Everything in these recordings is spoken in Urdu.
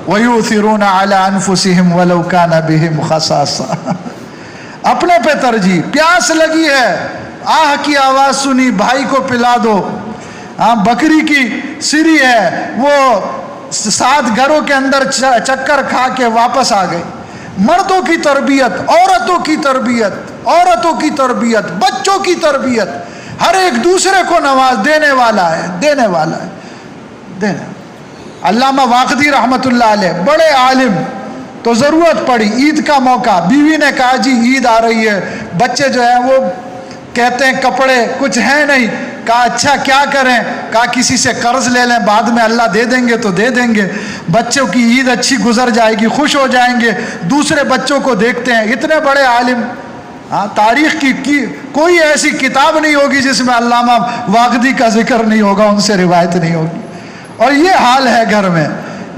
وَيُؤْثِرُونَ عَلَىٰ أَنفُسِهِمْ وَلَوْ كَانَ بِهِمْ خَصَاصَةٌ. اپنے پہ ترجیح. پیاس لگی ہے، آہ کی آواز سنی، بھائی کو پلا دو. بکری کی سری ہے، وہ 7 گھروں کے اندر چکر کھا کے واپس آ گئی. مردوں کی تربیت، عورتوں کی تربیت، عورتوں کی تربیت، بچوں کی تربیت، ہر ایک دوسرے کو نواز دینے والا ہے، دینے والا ہے، دینے. علامہ واقدی رحمۃ اللہ علیہ بڑے عالم، تو ضرورت پڑی عید کا موقع، بیوی نے کہا جی عید آ رہی ہے، بچے جو ہیں وہ کہتے ہیں کپڑے کچھ ہیں نہیں. کہا اچھا کیا کریں؟ کہا کسی سے قرض لے لیں، بعد میں اللہ دے دیں گے تو دے دیں گے. بچوں کی عید اچھی گزر جائے گی، خوش ہو جائیں گے. دوسرے بچوں کو دیکھتے ہیں، اتنے بڑے عالم. تاریخ کی کوئی ایسی کتاب نہیں ہوگی جس میں علامہ واقدی کا ذکر نہیں ہوگا، ان سے روایت نہیں ہوگی. اور یہ حال ہے گھر میں.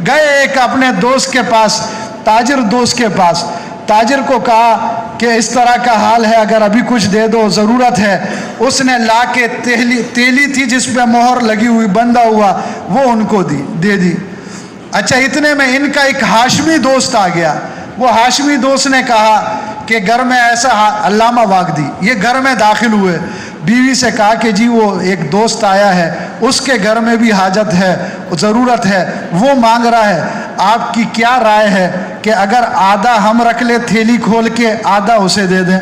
گئے ایک اپنے دوست کے پاس، تاجر دوست کے پاس. تاجر کو کہا کہ اس طرح کا حال ہے، اگر ابھی کچھ دے دو، ضرورت ہے. اس نے لا کے تیلی تھی جس پہ مہر لگی ہوئی بندھا ہوا، وہ ان کو دے دی. اچھا اتنے میں ان کا ایک ہاشمی دوست آ گیا. وہ ہاشمی دوست نے کہا کہ گھر میں ایسا، علامہ واقدی یہ گھر میں داخل ہوئے. بیوی سے کہا کہ جی وہ ایک دوست آیا ہے، اس کے گھر میں بھی حاجت ہے، ضرورت ہے، وہ مانگ رہا ہے، آپ کی کیا رائے ہے کہ اگر آدھا ہم رکھ لے تھیلی کھول کے، آدھا اسے دے دیں؟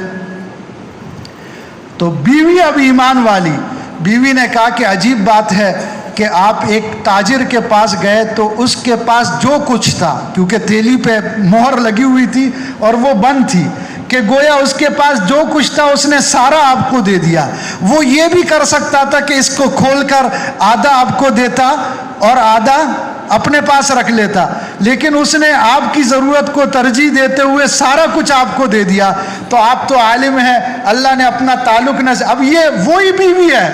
تو بیوی اب ایمان والی، بیوی نے کہا کہ عجیب بات ہے کہ آپ ایک تاجر کے پاس گئے تو اس کے پاس جو کچھ تھا، کیونکہ تھیلی پہ مہر لگی ہوئی تھی اور وہ بند تھی، کہ گویا اس کے پاس جو کچھ تھا اس نے سارا آپ کو دے دیا. وہ یہ بھی کر سکتا تھا کہ اس کو کھول کر آدھا آپ کو دیتا اور آدھا اپنے پاس رکھ لیتا، لیکن اس نے آپ کی ضرورت کو ترجیح دیتے ہوئے سارا کچھ آپ کو دے دیا. تو آپ تو عالم ہیں، اللہ نے اپنا تعلق نہ. اب یہ وہی بیوی ہے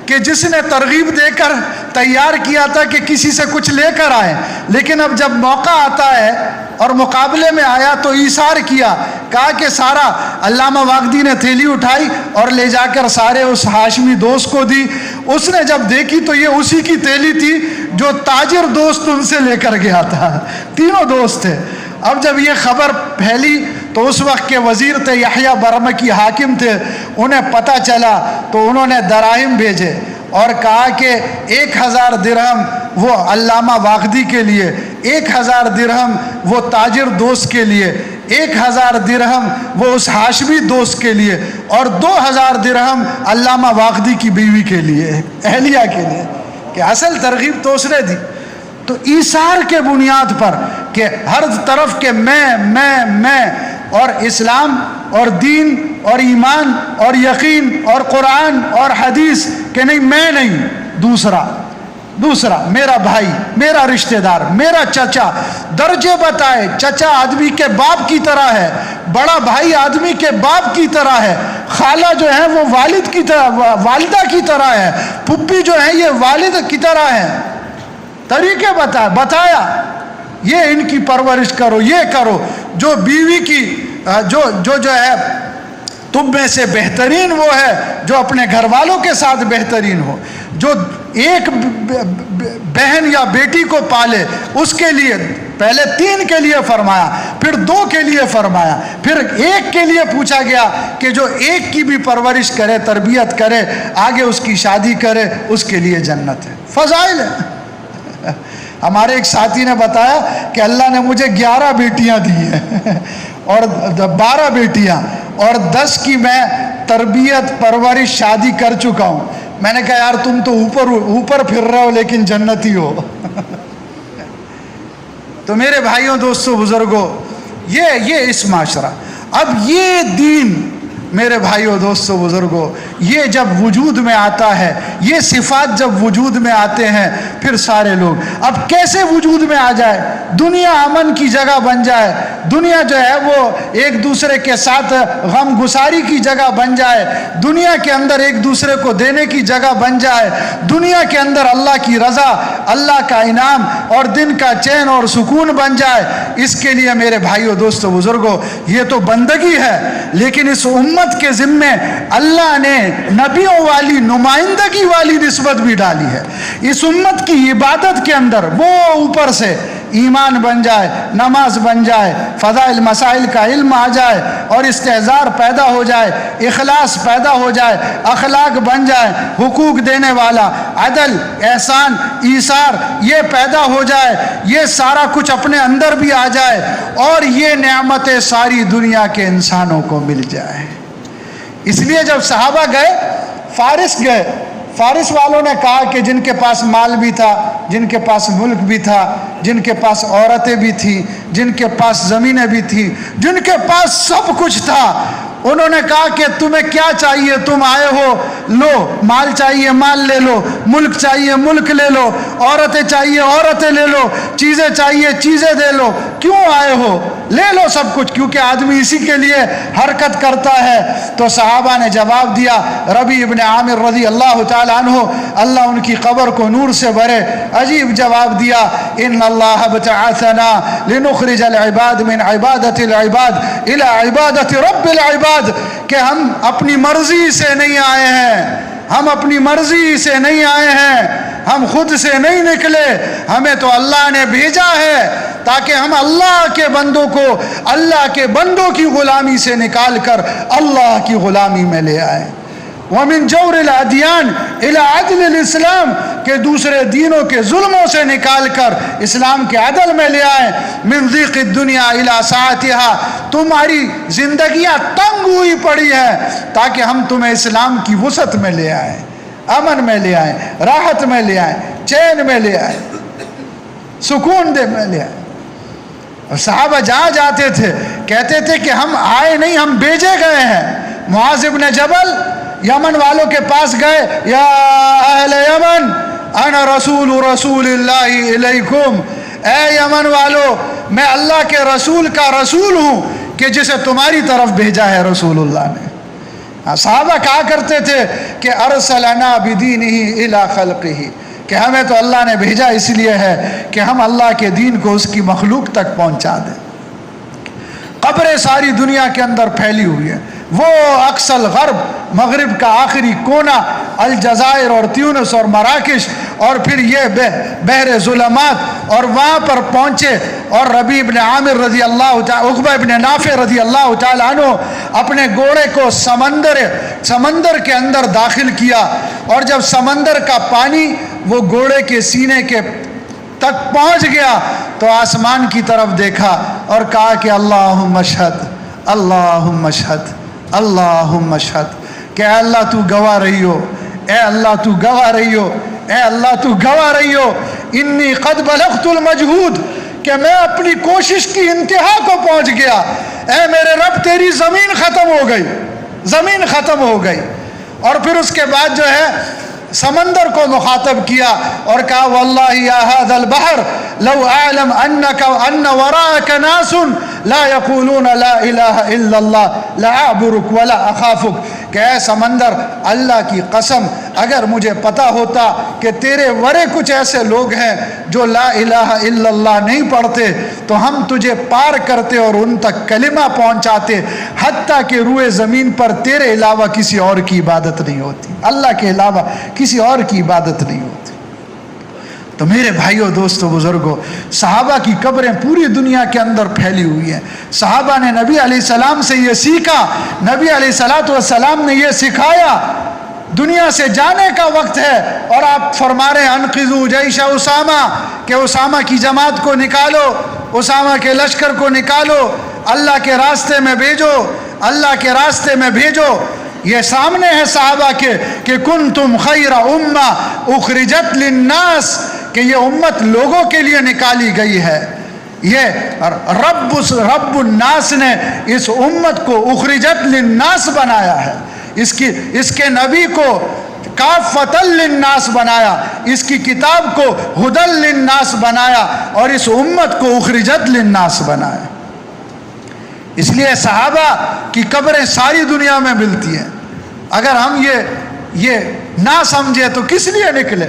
کہ جس نے ترغیب دے کر تیار کیا تھا کہ کسی سے کچھ لے کر آئے، لیکن اب جب موقع آتا ہے اور مقابلے میں آیا تو ایثار کیا. کہا کہ سارا، علامہ واقدی نے تھیلی اٹھائی اور لے جا کر سارے اس ہاشمی دوست کو دی. اس نے جب دیکھی تو یہ اسی کی تھیلی تھی جو تاجر دوست ان سے لے کر گیا تھا. تینوں دوست تھے. اب جب یہ خبر پھیلی تو اس وقت کے وزیر تھے یحییٰ برمکی، حاکم تھے، انہیں پتہ چلا تو انہوں نے دراہم بھیجے اور کہا کہ 1000 درہم وہ علامہ واقدی کے لیے، 1000 درہم وہ تاجر دوست کے لیے، 1000 درہم وہ اس ہاشمی دوست کے لیے، اور 2000 درہم علامہ واقدی کی بیوی کے لیے، اہلیہ کے لیے. کہ اصل ترغیب تو اس نے دی. تو ایثار کے بنیاد پر کہ ہر طرف کے میں اور اسلام اور دین اور ایمان اور یقین اور قرآن اور حدیث، کہ نہیں میں نہیں، دوسرا میرا بھائی، میرا رشتہ دار، میرا چچا. درجے بتائے، چچا آدمی کے باپ کی طرح ہے، بڑا بھائی آدمی کے باپ کی طرح ہے، خالہ جو ہے وہ والد کی طرح، والدہ کی طرح ہے، پھپھی جو ہے یہ والد کی طرح ہے. طریقے بتایا یہ ان کی پرورش کرو، یہ کرو. جو بیوی کی جو ہے تم میں سے بہترین وہ ہے جو اپنے گھر والوں کے ساتھ بہترین ہو. جو ایک بہن یا بیٹی کو پالے، اس کے لیے پہلے 3 کے لیے فرمایا، پھر 2 کے لیے فرمایا، پھر 1 کے لیے پوچھا گیا کہ جو 1 کی بھی پرورش کرے، تربیت کرے، آگے اس کی شادی کرے، اس کے لیے جنت ہے. فضائل ہے. ہمارے ایک ساتھی نے بتایا کہ اللہ نے مجھے 11 بیٹیاں دی ہیں اور 12 بیٹیاں، اور 10 کی میں تربیت پرورش شادی کر چکا ہوں. میں نے کہا یار تم تو اوپر پھر رہے ہو لیکن جنتی ہو. تو میرے بھائیوں، دوستوں، بزرگوں، یہ اس معاشرہ، اب یہ دین، میرے بھائیوں، دوستوں، بزرگوں، یہ جب وجود میں آتا ہے، یہ صفات جب وجود میں آتے ہیں، پھر سارے لوگ اب کیسے وجود میں آ جائے؟ دنیا امن کی جگہ بن جائے، دنیا جو ہے وہ ایک دوسرے کے ساتھ غم گساری کی جگہ بن جائے، دنیا کے اندر ایک دوسرے کو دینے کی جگہ بن جائے، دنیا کے اندر اللہ کی رضا، اللہ کا انعام اور دن کا چین اور سکون بن جائے. اس کے لیے میرے بھائیوں، دوستوں، بزرگوں، یہ تو بندگی ہے، لیکن اس امت کے ذمے اللہ نے نبیوں والی، نمائندگی والی نسبت بھی ڈالی ہے. اس امت کی عبادت کے اندر وہ اوپر سے ایمان بن جائے، نماز بن جائے، فضائل مسائل کا علم آ جائے اور استحضار پیدا ہو جائے، اخلاص پیدا ہو جائے، اخلاق بن جائے، حقوق دینے والا، عدل، احسان، ایثار یہ پیدا ہو جائے، یہ سارا کچھ اپنے اندر بھی آ جائے اور یہ نعمتیں ساری دنیا کے انسانوں کو مل جائے۔ اس لیے جب صحابہ گئے، فارس گئے، فارس والوں نے کہا کہ جن کے پاس مال بھی تھا، جن کے پاس ملک بھی تھا، جن کے پاس عورتیں بھی تھیں، جن کے پاس زمینیں بھی تھیں، جن کے پاس سب کچھ تھا، انہوں نے کہا کہ تمہیں کیا چاہیے، تم آئے ہو، لو، مال چاہیے مال لے لو، ملک چاہیے ملک لے لو، عورتیں چاہیے عورتیں لے لو، چیزیں چاہیے چیزیں دے لو، کیوں آئے ہو، لے لو سب کچھ، کیونکہ آدمی اسی کے لیے حرکت کرتا ہے۔ تو صحابہ نے جواب دیا، ربیع ابن عامر رضی اللہ تعالی عنہ، اللہ ان کی قبر کو نور سے بھرے، عجیب جواب دیا، ان اللہ ابتعثنا لنخرج العباد من عبادت العباد الى عبادت رب العباد، کہ ہم اپنی مرضی سے نہیں آئے ہیں، ہم اپنی مرضی سے نہیں آئے ہیں، ہم خود سے نہیں نکلے، ہمیں تو اللہ نے بھیجا ہے تاکہ ہم اللہ کے بندوں کو اللہ کے بندوں کی غلامی سے نکال کر اللہ کی غلامی میں لے آئے۔ وَمِن جَوْرِ الْأَدْيَانِ إِلَىٰ عَدْلِ الْإِسْلَامِ، کہ دوسرے دینوں کے ظلموں سے نکال کر اسلام کے عدل میں لے آئے۔ مِن ضِيقِ الدُّنْيَا إِلَىٰ سَعَتِهَا، تمہاری زندگیاں تنگ ہوئی پڑی ہیں تاکہ ہم تمہیں اسلام کی وسعت میں لے آئیں، امن میں لے آئیں، راحت میں لے آئیں، چین میں لے آئیں، سکون دے میں لے آئیں۔ اور صحابہ جہاں جاتے تھے کہتے تھے کہ ہم آئے نہیں، ہم بھیجے گئے ہیں۔ معاذ بن جبل یمن والوں کے پاس گئے، یا اہل یمن انا رسول اللہ الیکم، اے یمن والو میں اللہ کے رسول کا رسول ہوں کہ جسے تمہاری طرف بھیجا ہے رسول اللہ نے۔ صحابہ کہا کرتے تھے کہ ارسلنا بدینہ الی خلقہ، کہ ہمیں تو اللہ نے بھیجا اس لیے ہے کہ ہم اللہ کے دین کو اس کی مخلوق تک پہنچا دیں۔ قبریں ساری دنیا کے اندر پھیلی ہوئی ہیں، وہ اقصی الغرب، مغرب کا آخری کونا، الجزائر اور تیونس اور مراکش، اور پھر یہ بحر ظلمات، اور وہاں پر پہنچے اور ربیع بن عامر رضی اللہ تعالی، عقبہ بن نافع رضی اللہ تعالی عنہ اپنے گھوڑے کو سمندر کے اندر داخل کیا، اور جب سمندر کا پانی وہ گھوڑے کے سینے کے تک پہنچ گیا تو آسمان کی طرف دیکھا اور کہا کہ اللہم اشہد، اللہم اشہد، اللہم اشہد، کہ اے اللہ تو گواہ رہی ہو، اے اللہ تو گواہ رہی ہو، اے اللہ تو گواہ رہی ہو، انی قد بلغت المجہود، کہ میں اپنی کوشش کی انتہا کو پہنچ گیا، اے میرے رب تیری زمین ختم ہو گئی، زمین ختم ہو گئی۔ اور پھر اس کے بعد جو ہے سمندر کو مخاطب کیا اور کہا واللہ یا ھذا البحر لو اعلم انک ان وراءک ناس لا یقولون لا الہ الا اللہ لاعبرک ولا اخافک، کہ اے سمندر اللہ کی قسم اگر مجھے پتا ہوتا کہ تیرے ورے کچھ ایسے لوگ ہیں جو لا الہ الا اللہ نہیں پڑھتے تو ہم تجھے پار کرتے اور ان تک کلمہ پہنچاتے، حتیٰ کہ روئے زمین پر تیرے علاوہ کسی اور کی عبادت نہیں ہوتی، اللہ کے علاوہ کسی اور کی عبادت نہیں ہوتی۔ تو میرے بھائیوں دوستو بزرگوں، صحابہ کی قبریں پوری دنیا کے اندر پھیلی ہوئی ہیں۔ صحابہ نے نبی علیہ السلام سے یہ سیکھا، نبی علیہ السلام نے یہ سکھایا، دنیا سے جانے کا وقت ہے اور آپ فرما رہے ہیں انقذوا جیش اسامہ، کہ اسامہ کی جماعت کو نکالو، اسامہ کے لشکر کو نکالو، اللہ کے راستے میں بھیجو، اللہ کے راستے میں بھیجو۔ یہ سامنے ہے صحابہ کے کہ کنتم خیر امہ اخرجت للناس، کہ یہ امت لوگوں کے لیے نکالی گئی ہے۔ یہ رب الناس نے اس امت کو اخرجت للناس بنایا ہے، اس کے نبی کو کافۃ للناس بنایا، اس کی کتاب کو ھدی للناس بنایا، اور اس امت کو اخرجت للناس بنایا۔ اس لیے صحابہ کی قبریں ساری دنیا میں ملتی ہیں۔ اگر ہم یہ نہ سمجھے تو کس لیے نکلے؟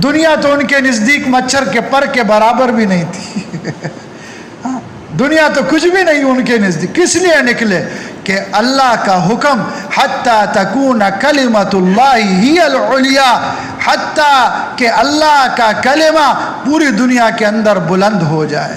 دنیا تو ان کے نزدیک مچھر کے پر کے برابر بھی نہیں تھی دنیا تو کچھ بھی نہیں ان کے نزدیک۔ کس لیے نکلے؟ کہ اللہ کا حکم حتی تکون کلمۃ اللہ ہی العلیٰ، حتیٰ کہ اللہ کا کلمہ پوری دنیا کے اندر بلند ہو جائے،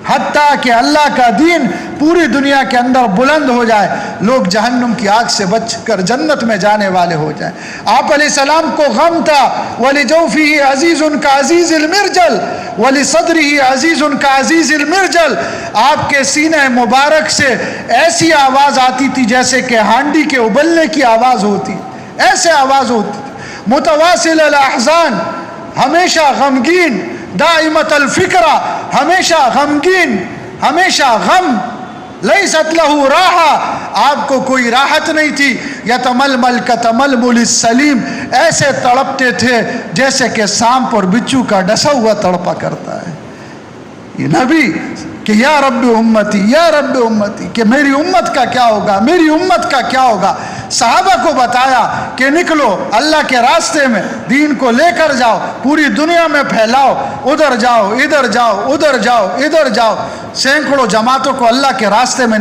حتیٰ کہ اللہ کا دین پوری دنیا کے اندر بلند ہو جائے، لوگ جہنم کی آگ سے بچ کر جنت میں جانے والے ہو جائیں۔ آپ علیہ السلام کو غم تھا، وَلِجَوْفِهِ عَزِيزٌ كَعَزِيزِ الْمِرْجَلِ وَلِصَدْرِهِ عَزِيزٌ كَعَزِيزِ الْمِرْجَلِ، آپ کے سینہ مبارک سے ایسی آواز آتی تھی جیسے کہ ہانڈی کے ابلنے کی آواز ہوتی، ایسے آواز ہوتی تھی۔ متواصل الاحزان، ہمیشہ غمگین، دائمت الفکرہ، ہمیشہ غمگین، ہمیشہ غم، لیست لہ راحہ، آپ کو کوئی راحت نہیں تھی۔ یتململ کتململ السلیم، ایسے تڑپتے تھے جیسے کہ سانپ اور بچھو کا ڈسا ہوا تڑپا کرتا ہے۔ یہ نبی کہ یا رب امتی یا رب امتی، کہ میری امت کا کیا ہوگا، میری امت کا کیا ہوگا۔ صحابہ کو بتایا کہ نکلو اللہ کے راستے میں، دین کو لے کر جاؤ، پوری دنیا میں پھیلاؤ، ادھر جاؤ ادھر جاؤ ادھر جاؤ ادھر جاؤ۔ سینکڑوں جماعتوں کو اللہ کے راستے میں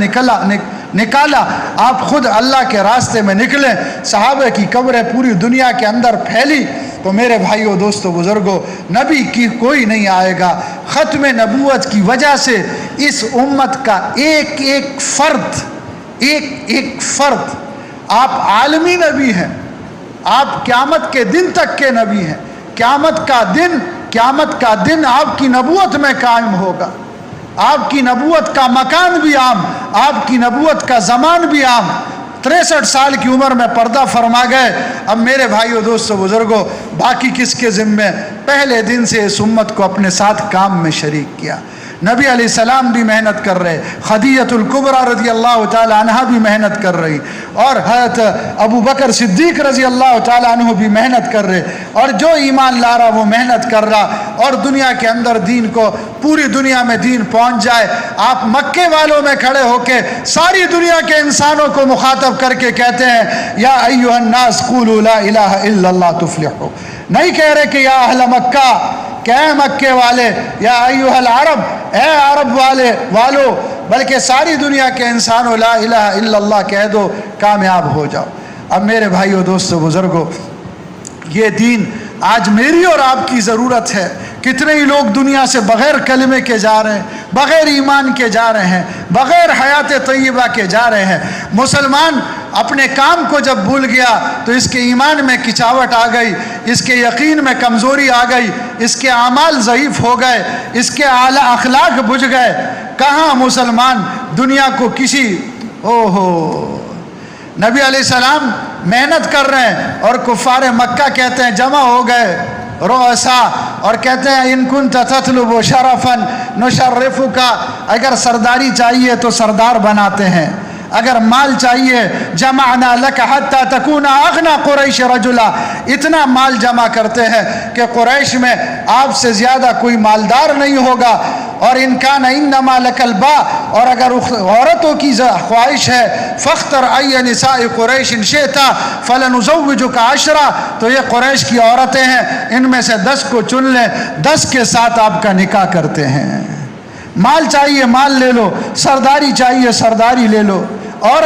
نکالا، آپ خود اللہ کے راستے میں نکلیں۔ صحابہ کی قبریں پوری دنیا کے اندر پھیلی۔ تو میرے بھائیوں، دوستو، بزرگوں، نبی کی کوئی نہیں آئے گا۔ ختم نبوت کی وجہ سے اس امت کا ایک ایک فرد، آپ عالمی نبی ہیں، آپ قیامت کے دن تک کے نبی ہیں۔ قیامت کا دن آپ کی نبوت میں قائم ہوگا، آپ کی نبوت کا مکان بھی عام، آپ کی نبوت کا زمان بھی عام۔ 63 سال کی عمر میں پردہ فرما گئے۔ اب میرے بھائیو، دوستو، بزرگوں، باقی کس کے ذمے؟ پہلے دن سے اس امت کو اپنے ساتھ کام میں شریک کیا۔ نبی علیہ السلام بھی محنت کر رہے، خدیجہ الکبریٰ رضی اللہ تعالی عنہ بھی محنت کر رہی، اور حضرت ابو بکر صدیق رضی اللہ تعالی عنہ بھی محنت کر رہے، اور جو ایمان لا رہا وہ محنت کر رہا، اور دنیا کے اندر دین کو، پوری دنیا میں دین پہنچ جائے۔ آپ مکے والوں میں کھڑے ہو کے ساری دنیا کے انسانوں کو مخاطب کر کے کہتے ہیں یا ایھا الناس قولوا لا الہ الا اللہ تفلحوا، نہیں کہہ رہے کہ یا اہل مکہ، کہ اے مکے والے، یا ایھا العرب، اے عرب والو، بلکہ ساری دنیا کے انسانوں لا الہ الا اللہ کہہ دو، کامیاب ہو جاؤ۔ اب میرے بھائیو، دوستو، بزرگوں، یہ دین آج میری اور آپ کی ضرورت ہے۔ کتنے ہی لوگ دنیا سے بغیر کلمے کے جا رہے ہیں، بغیر ایمان کے جا رہے ہیں، بغیر حیات طیبہ کے جا رہے ہیں۔ مسلمان اپنے کام کو جب بھول گیا تو اس کے ایمان میں کچاوٹ آ گئی، اس کے یقین میں کمزوری آ گئی، اس کے اعمال ضعیف ہو گئے، اس کے اعلیٰ اخلاق بجھ گئے۔ کہاں مسلمان دنیا کو کسی نبی علیہ السلام محنت کر رہے ہیں، اور کفار مکہ کہتے ہیں، جمع ہو گئے رؤسا، اور کہتے ہیں ان کنت تطلب شرفا نشرفک، اگر سرداری چاہیے تو سردار بناتے ہیں، اگر مال چاہیے جمعنا لک حتی تکون اغنى قریش رجلا، اتنا مال جمع کرتے ہیں کہ قریش میں آپ سے زیادہ کوئی مالدار نہیں ہوگا۔ اور ان کان انما لک الباء، اور اگر عورتوں کی خواہش ہے فاختر ای نساء قریش شئت فلنزوجک 10، تو یہ قریش کی عورتیں ہیں، ان میں سے 10 کو چن لیں، 10 کے ساتھ آپ کا نکاح کرتے ہیں۔ مال چاہیے مال لے لو، سرداری چاہیے سرداری لے لو، عورت